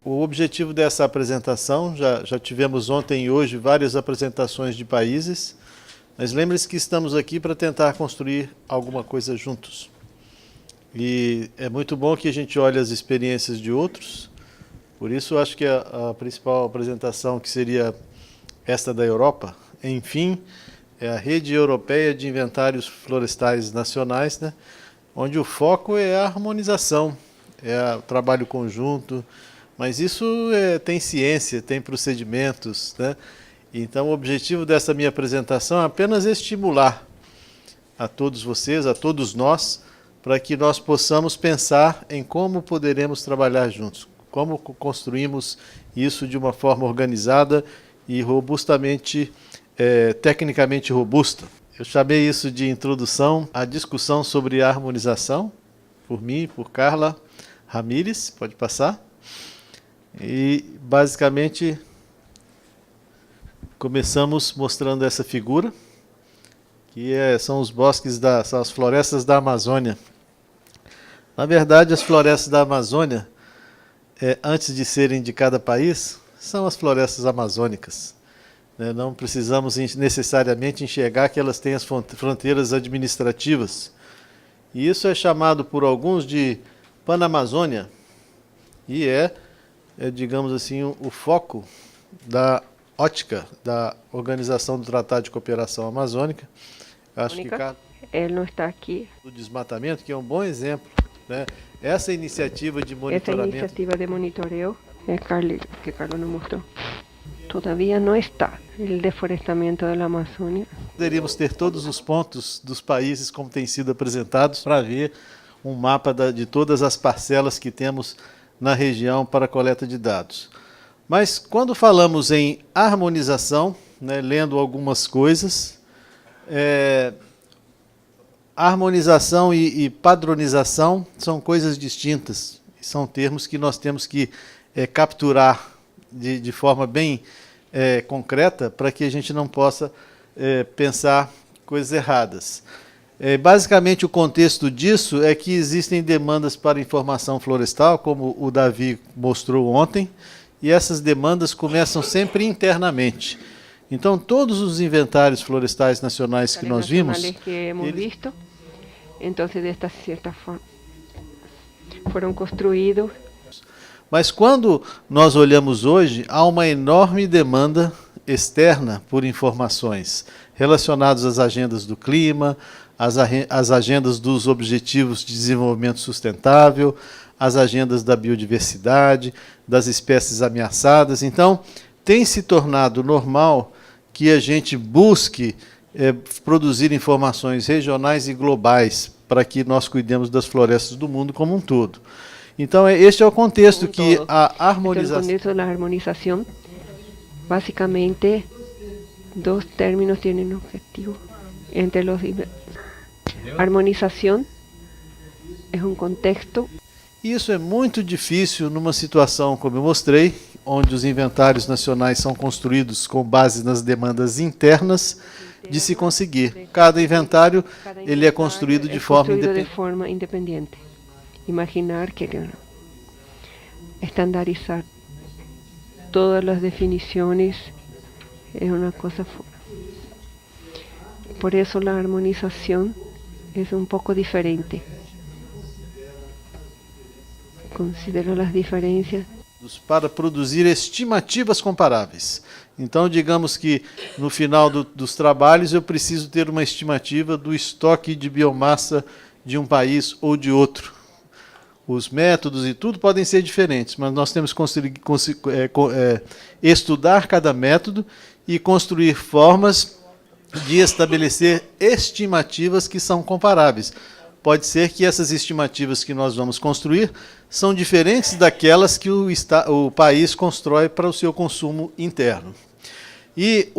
o objetivo dessa apresentação, já tivemos ontem e hoje várias apresentações de países, mas lembre-se que estamos aqui para tentar construir alguma coisa juntos. E é muito bom que a gente olhe as experiências de outros, por isso acho que a principal apresentação, que seria esta da Europa, enfim, é a Rede Europeia de Inventários Florestais Nacionais, né, onde o foco é a harmonização, é o trabalho conjunto, mas isso tem ciência, tem procedimentos, né? Então o objetivo dessa minha apresentação é apenas estimular a todos vocês, a todos nós, para que nós possamos pensar em como poderemos trabalhar juntos, como construímos isso de uma forma organizada e robustamente, tecnicamente robusta. Eu chamei isso de introdução à discussão sobre a harmonização, por mim e por Carla Ramírez, pode passar. E basicamente começamos mostrando essa figura, que são os bosques, são as florestas da Amazônia. Na verdade, as florestas da Amazônia, antes de serem de cada país, são as florestas amazônicas. Não precisamos necessariamente enxergar que elas têm as fronteiras administrativas. E isso é chamado por alguns de Panamazônia, e digamos assim, o foco da ótica da Organização do Tratado de Cooperação Amazônica. Acho que ele não está aqui. O desmatamento, que é um bom exemplo, né? Essa iniciativa de monitoramento. Essa iniciativa de monitoreo que Carlos nos mostrou. Todavía não está o deforestamento da Amazônia. Poderíamos ter todos os pontos dos países como têm sido apresentados para ver um mapa de todas as parcelas que temos na região para coleta de dados. Mas quando falamos em harmonização, né, lendo algumas coisas, harmonização e padronização são coisas distintas. São termos que nós temos que capturar de forma bem concreta para que a gente não possa pensar coisas erradas. Basicamente, o contexto disso é que existem demandas para informação florestal, como o Davi mostrou ontem, e essas demandas começam sempre internamente. Então, todos os inventários florestais nacionais que nós vimos... então, desta certa forma, foram construídos. Mas quando nós olhamos hoje, há uma enorme demanda externa por informações relacionadas às agendas do clima, às agendas dos Objetivos de Desenvolvimento Sustentável, às agendas da biodiversidade, das espécies ameaçadas. Então, tem se tornado normal que a gente busque produzir informações regionais e globais para que nós cuidemos das florestas do mundo como um todo. Então, este é o contexto que a harmonização... Então, o contexto da harmonização, basicamente, dois términos têm objetivo. Entre os... Harmonização é um contexto... Isso é muito difícil numa situação, como eu mostrei, onde os inventários nacionais são construídos com base nas demandas internas, de se conseguir. Cada inventário ele é construído de forma independente. Imaginar que estandarizar todas as definições é uma coisa fora. Por isso a harmonização é um pouco diferente. Considero as diferenças para produzir estimativas comparáveis. Então, digamos que no final dos trabalhos eu preciso ter uma estimativa do estoque de biomassa de um país ou de outro. Os métodos e tudo podem ser diferentes, mas nós temos que estudar cada método e construir formas de estabelecer estimativas que são comparáveis. Pode ser que essas estimativas que nós vamos construir são diferentes daquelas que o país constrói para o seu consumo interno. E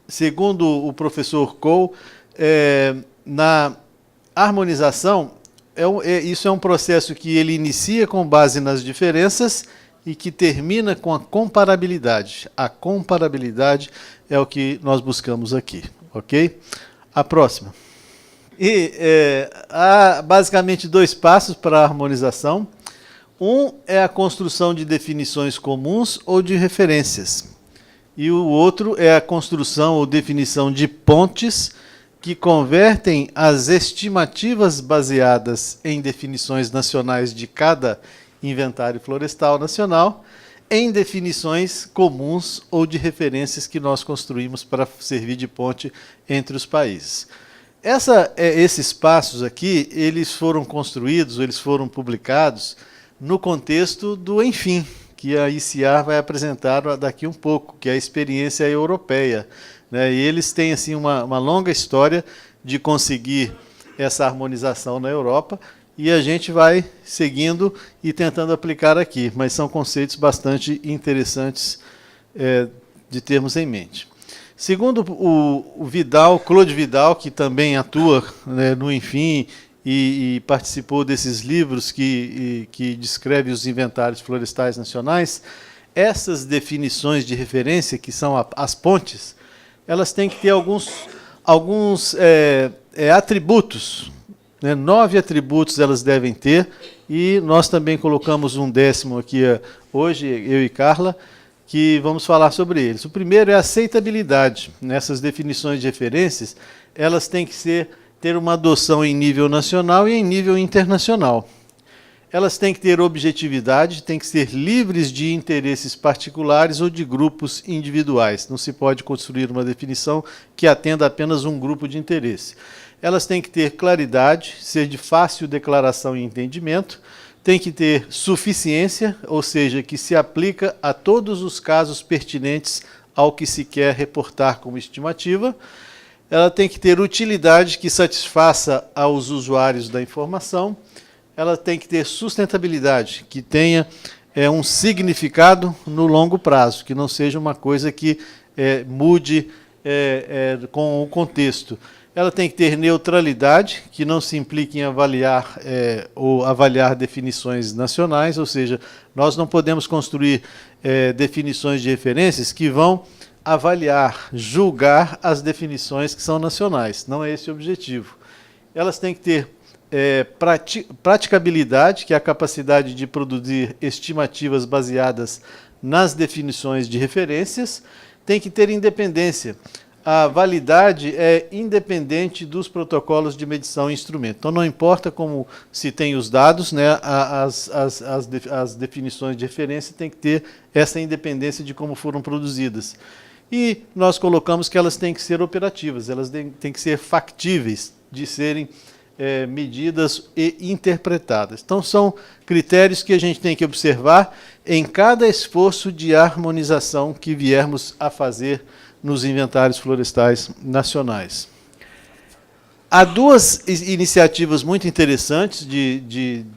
segundo o professor Cole, na harmonização, isso é um processo que ele inicia com base nas diferenças e que termina com a comparabilidade. A comparabilidade é o que nós buscamos aqui, ok? A próxima. E há basicamente dois passos para a harmonização. Um é a construção de definições comuns ou de referências. E o outro é a construção ou definição de pontes que convertem as estimativas baseadas em definições nacionais de cada inventário florestal nacional em definições comuns ou de referências que nós construímos para servir de ponte entre os países. Esses passos aqui, eles foram construídos, eles foram publicados no contexto do Enfim, que a ICIAR vai apresentar daqui um pouco, que é a experiência europeia, né? E eles têm assim, uma longa história de conseguir essa harmonização na Europa, e a gente vai seguindo e tentando aplicar aqui, mas são conceitos bastante interessantes de termos em mente. Segundo o Vidal, Claude Vidal, que também atua, né, no Enfim e participou desses livros que descrevem os inventários florestais nacionais, essas definições de referência, que são as pontes, elas têm que ter alguns atributos, né? 9 atributos elas devem ter, e nós também colocamos um 10º aqui hoje, eu e Carla, que vamos falar sobre eles. O primeiro é a aceitabilidade. Nessas definições de referências, elas têm que ter uma adoção em nível nacional e em nível internacional. Elas têm que ter objetividade, têm que ser livres de interesses particulares ou de grupos individuais. Não se pode construir uma definição que atenda apenas um grupo de interesse. Elas têm que ter claridade, ser de fácil declaração e entendimento, tem que ter suficiência, ou seja, que se aplica a todos os casos pertinentes ao que se quer reportar como estimativa. Ela tem que ter utilidade que satisfaça aos usuários da informação. Ela tem que ter sustentabilidade, que tenha um significado no longo prazo, que não seja uma coisa que mude com o contexto. Ela tem que ter neutralidade, que não se implique em avaliar ou avaliar definições nacionais, ou seja, nós não podemos construir definições de referências que vão avaliar, julgar as definições que são nacionais. Não é esse o objetivo. Elas têm que ter praticabilidade, que é a capacidade de produzir estimativas baseadas nas definições de referências. Tem que ter independência. A validade é independente dos protocolos de medição e instrumento. Então, não importa como se tem os dados, né, as definições de referência têm que ter essa independência de como foram produzidas. E nós colocamos que elas têm que ser operativas, elas têm que ser factíveis de serem medidas e interpretadas. Então, são critérios que a gente tem que observar em cada esforço de harmonização que viermos a fazer nos inventários florestais nacionais. Há duas iniciativas muito interessantes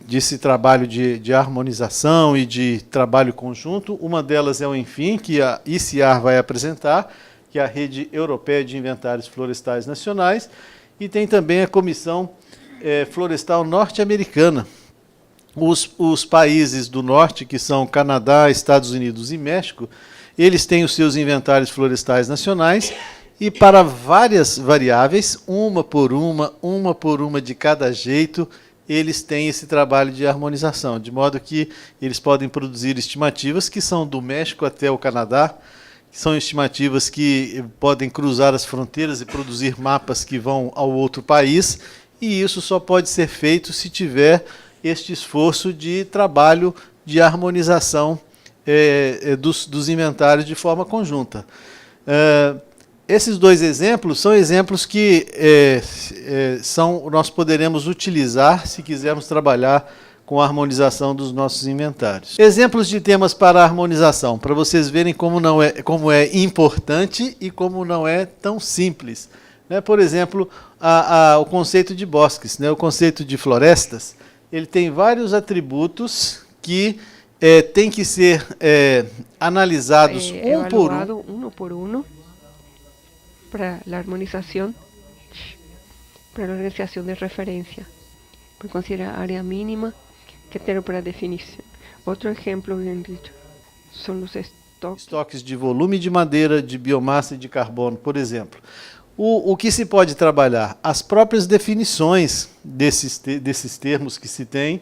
desse trabalho de harmonização e de trabalho conjunto. Uma delas é o Enfim, que a ICIAR vai apresentar, que é a Rede Europeia de Inventários Florestais Nacionais, e tem também a Comissão Florestal Norte-Americana. Os países do norte, que são Canadá, Estados Unidos e México, eles têm os seus inventários florestais nacionais, e para várias variáveis, uma por uma de cada jeito, eles têm esse trabalho de harmonização, de modo que eles podem produzir estimativas que são do México até o Canadá, que são estimativas que podem cruzar as fronteiras e produzir mapas que vão ao outro país, e isso só pode ser feito se tiver este esforço de trabalho de harmonização dos inventários de forma conjunta. Esses dois exemplos são exemplos que nós poderemos utilizar se quisermos trabalhar com a harmonização dos nossos inventários. Exemplos de temas para a harmonização, para vocês verem como é importante e como não é tão simples. Né? Por exemplo, o conceito de bosques, né? O conceito de florestas, ele tem vários atributos que tem que ser analisados uno por uno para a harmonização, para a organização de referência, por considerar a área mínima que tem para a definição. Outro exemplo, bem dito, são os estoques de volume de madeira, de biomassa e de carbono, por exemplo. O que se pode trabalhar? As próprias definições desses termos que se tem,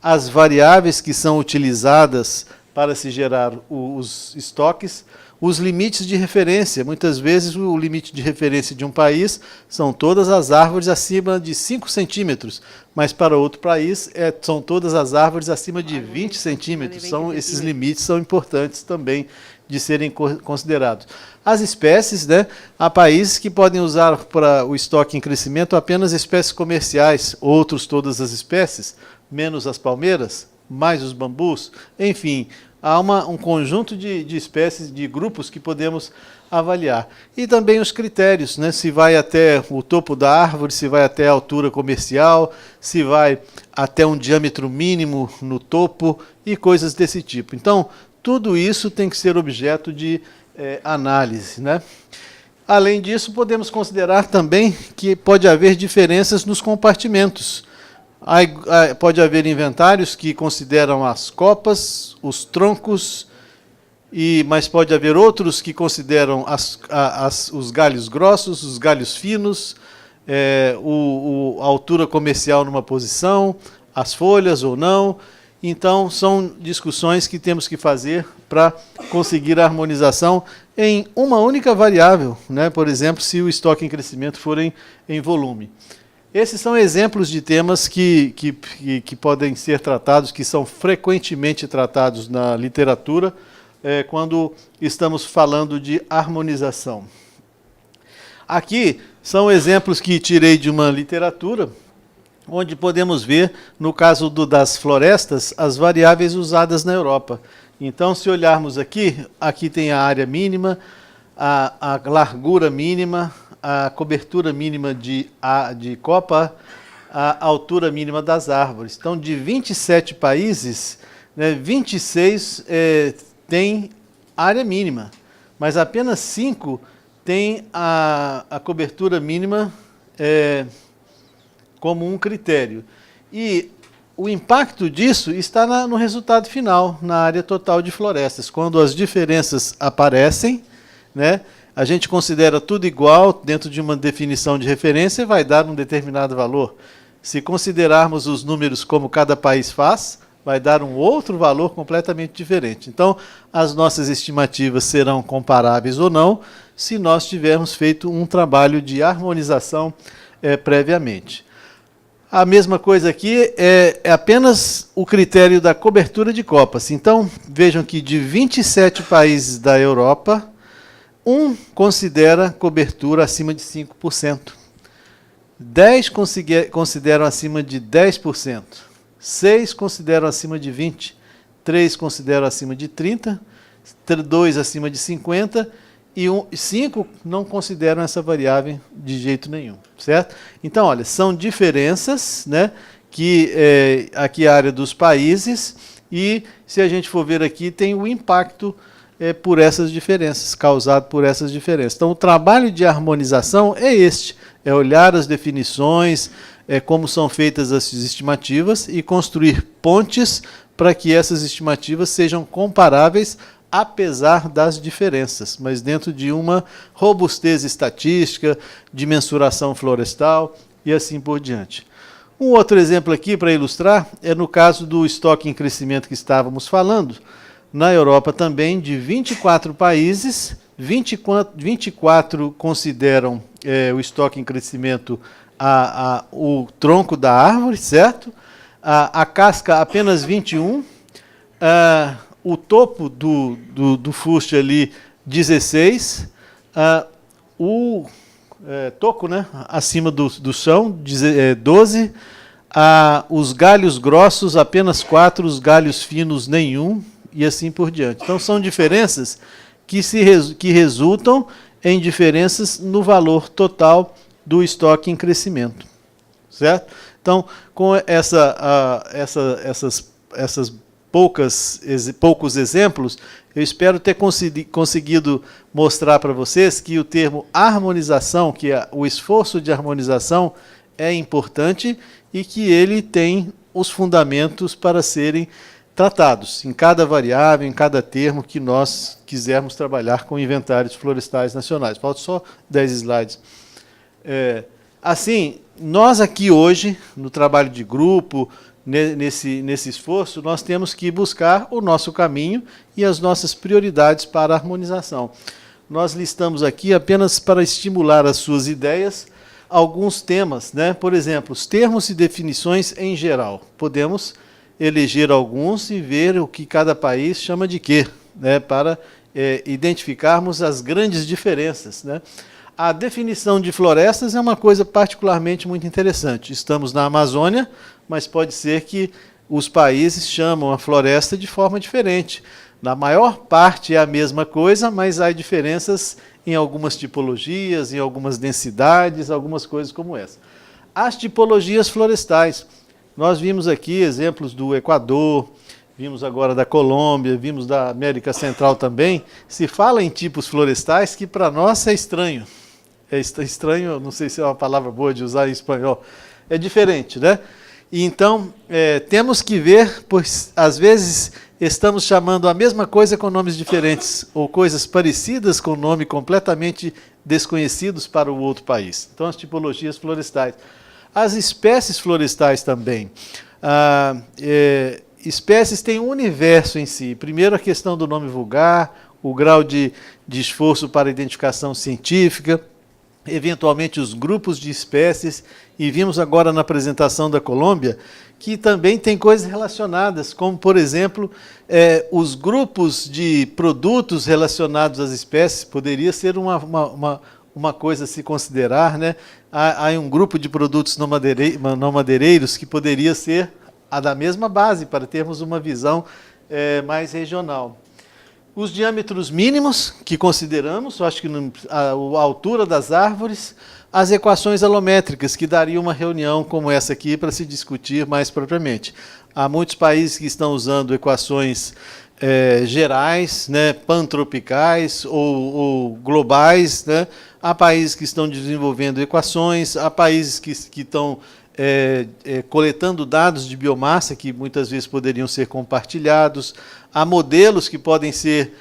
as variáveis que são utilizadas para se gerar os estoques, os limites de referência. Muitas vezes o limite de referência de um país são todas as árvores acima de 5 centímetros, mas para outro país são todas as árvores acima de 20 centímetros. Esses limites são importantes também de serem considerados. As espécies, né, há países que podem usar para o estoque em crescimento apenas espécies comerciais, outros todas as espécies, menos as palmeiras, mais os bambus, enfim, há um conjunto de espécies, de grupos que podemos avaliar. E também os critérios, né, se vai até o topo da árvore, se vai até a altura comercial, se vai até um diâmetro mínimo no topo e coisas desse tipo. Então, tudo isso tem que ser objeto de análise, né? Além disso, podemos considerar também que pode haver diferenças nos compartimentos. Pode haver inventários que consideram as copas, os troncos, mas pode haver outros que consideram os galhos grossos, os galhos finos, a altura comercial numa posição, as folhas ou não. Então, são discussões que temos que fazer para conseguir a harmonização em uma única variável, né? Por exemplo, se o estoque em crescimento for em volume. Esses são exemplos de temas que podem ser tratados, que são frequentemente tratados na literatura, quando estamos falando de harmonização. Aqui são exemplos que tirei de uma literatura, onde podemos ver, no caso das florestas, as variáveis usadas na Europa. Então, se olharmos aqui tem a área mínima, a largura mínima, a cobertura mínima de copa, a altura mínima das árvores. Então, de 27 países, né, 26 têm área mínima, mas apenas 5 têm a cobertura mínima como um critério. E o impacto disso está no resultado final, na área total de florestas. Quando as diferenças aparecem, né, a gente considera tudo igual dentro de uma definição de referência, vai dar um determinado valor. Se considerarmos os números como cada país faz, vai dar um outro valor completamente diferente. Então, as nossas estimativas serão comparáveis ou não, se nós tivermos feito um trabalho de harmonização previamente. A mesma coisa aqui é apenas o critério da cobertura de copas. Então, vejam que de 27 países da Europa, um considera cobertura acima de 5%. 10 consideram acima de 10%. 6 consideram acima de 20%. 3 consideram acima de 30%. 2 acima de 50%. E 5 não consideram essa variável de jeito nenhum, certo? Então, olha, são diferenças, né, que aqui é a área dos países, e se a gente for ver aqui, tem o impacto por essas diferenças, causado por essas diferenças. Então, o trabalho de harmonização é este, é olhar as definições, como são feitas as estimativas e construir pontes para que essas estimativas sejam comparáveis apesar das diferenças, mas dentro de uma robustez estatística, de mensuração florestal e assim por diante. Um outro exemplo aqui para ilustrar é no caso do estoque em crescimento que estávamos falando. Na Europa também, de 24 países, 24 consideram o estoque em crescimento o tronco da árvore, certo? A casca apenas 21, o topo do fuste ali, 16, o toco, né, acima do chão, 12, os galhos grossos, apenas 4, os galhos finos, nenhum, e assim por diante. Então, são diferenças que resultam em diferenças no valor total do estoque em crescimento, certo? Então, com essas poucos exemplos, eu espero ter conseguido mostrar para vocês que o termo harmonização, que é o esforço de harmonização, é importante e que ele tem os fundamentos para serem tratados em cada variável, em cada termo que nós quisermos trabalhar com inventários florestais nacionais. Faltam só 10 slides. Assim, nós aqui hoje, no trabalho de grupo, nesse esforço, nós temos que buscar o nosso caminho e as nossas prioridades para a harmonização. Nós listamos aqui apenas para estimular as suas ideias alguns temas, né? Por exemplo, os termos e definições em geral. Podemos eleger alguns e ver o que cada país chama de quê, né? Para identificarmos as grandes diferenças, né? A definição de florestas é uma coisa particularmente muito interessante. Estamos na Amazônia, mas pode ser que os países chamam a floresta de forma diferente. Na maior parte é a mesma coisa, mas há diferenças em algumas tipologias, em algumas densidades, algumas coisas como essa. As tipologias florestais. Nós vimos aqui exemplos do Equador, vimos agora da Colômbia, vimos da América Central também. Se fala em tipos florestais que para nós é estranho. É estranho, não sei se é uma palavra boa de usar em espanhol. É diferente, né? E então, temos que ver, pois às vezes estamos chamando a mesma coisa com nomes diferentes, ou coisas parecidas com nome completamente desconhecidos para o outro país. Então, as tipologias florestais. As espécies florestais também. Espécies têm um universo em si. Primeiro, a questão do nome vulgar, o grau de esforço para identificação científica, eventualmente os grupos de espécies, e vimos agora na apresentação da Colômbia que também tem coisas relacionadas, como, por exemplo, os grupos de produtos relacionados às espécies, poderia ser uma coisa a se considerar, né? Há um grupo de produtos não madeireiros que poderia ser a da mesma base, para termos uma visão mais regional. Os diâmetros mínimos que consideramos, eu acho que a altura das árvores, as equações alométricas, que daria uma reunião como essa aqui para se discutir mais propriamente. Há muitos países que estão usando equações gerais, né, pantropicais ou globais, né? Há países que estão desenvolvendo equações, há países que estão coletando dados de biomassa que muitas vezes poderiam ser compartilhados, há modelos que podem ser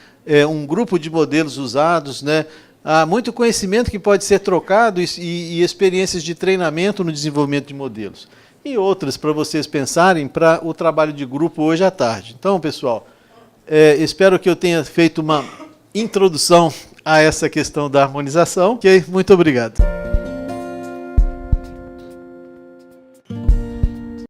um grupo de modelos usados, né? Há muito conhecimento que pode ser trocado e experiências de treinamento no desenvolvimento de modelos. E outras para vocês pensarem para o trabalho de grupo hoje à tarde. Então, pessoal, espero que eu tenha feito uma introdução a essa questão da harmonização. Ok? Muito obrigado.